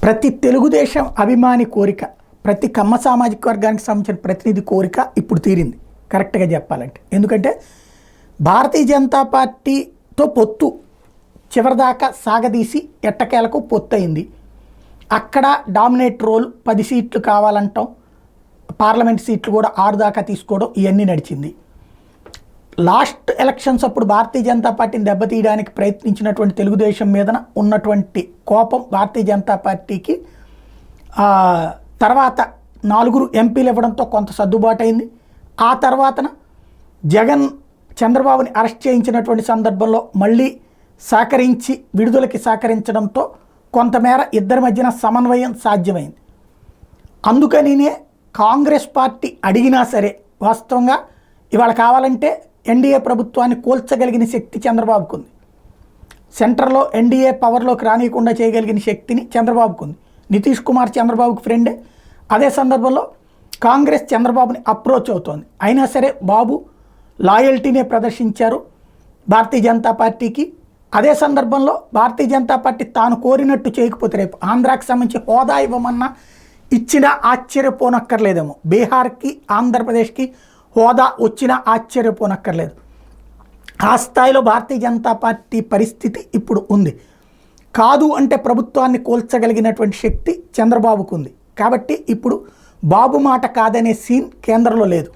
ప్రతి తెలుగుదేశం అభిమాని కోరిక, ప్రతి కమ్మ సామాజిక వర్గానికి సంబంధించిన ప్రతినిధి కోరిక ఇప్పుడు తీరింది కరెక్ట్గా చెప్పాలంటే. ఎందుకంటే భారతీయ జనతా పార్టీతో పొత్తు చివరిదాకా సాగదీసి ఎట్టకేలకు పొత్తు అయింది. అక్కడ డామినేట్ రోల్ 10 సీట్లు కావాలంటాం, పార్లమెంట్ సీట్లు కూడా 6 దాకా తీసుకోవడం ఇవన్నీ నడిచింది. లాస్ట్ ఎలక్షన్స్ అప్పుడు భారతీయ జనతా పార్టీని దెబ్బతీయడానికి ప్రయత్నించినటువంటి తెలుగుదేశం మీద ఉన్నటువంటి కోపం భారతీయ జనతా పార్టీకి తర్వాత 4 ఎంపీలు ఇవ్వడంతో కొంత సర్దుబాటు అయింది. ఆ తర్వాతన జగన్ చంద్రబాబుని అరెస్ట్ చేయించినటువంటి సందర్భంలో మళ్ళీ సహకరించి విడుదలకి సహకరించడంతో కొంతమేర ఇద్దరి మధ్యన సమన్వయం సాధ్యమైంది. అందుకనినే కాంగ్రెస్ పార్టీ అడిగినా సరే వాస్తవంగా ఇవాళ కావాలంటే ఎన్డీఏ ప్రభుత్వాన్ని కూల్చగలిగిన శక్తి చంద్రబాబుకు ఉంది. సెంటర్లో ఎన్డీఏ పవర్లోకి రానియకుండా చేయగలిగిన శక్తిని చంద్రబాబుకు ఉంది. నితీష్ కుమార్ చంద్రబాబుకు ఫ్రెండే. అదే సందర్భంలో కాంగ్రెస్ చంద్రబాబుని అప్రోచ్ అవుతోంది. అయినా సరే బాబు లాయల్టీనే ప్రదర్శించారు భారతీయ జనతా పార్టీకి. అదే సందర్భంలో భారతీయ జనతా పార్టీ తాను కోరినట్టు చేయకపోతే రేపు ఆంధ్రాకి సంబంధించి హోదా ఇవ్వమన్నా ఇచ్చినా ఆశ్చర్యపోనక్కర్లేదేమో. బీహార్కి ఆంధ్రప్రదేశ్కి హోదా వచ్చినా ఆశ్చర్యపోనక్కర్లేదు. ఆ స్థాయిలో భారతీయ జనతా పార్టీ పరిస్థితి ఇప్పుడు ఉంది. కాదు అంటే ప్రభుత్వాన్ని కూల్చగలిగినటువంటి శక్తి చంద్రబాబుకు ఉంది. కాబట్టి ఇప్పుడు బాబు మాట కాదనే సీన్ కేంద్రంలో లేదు.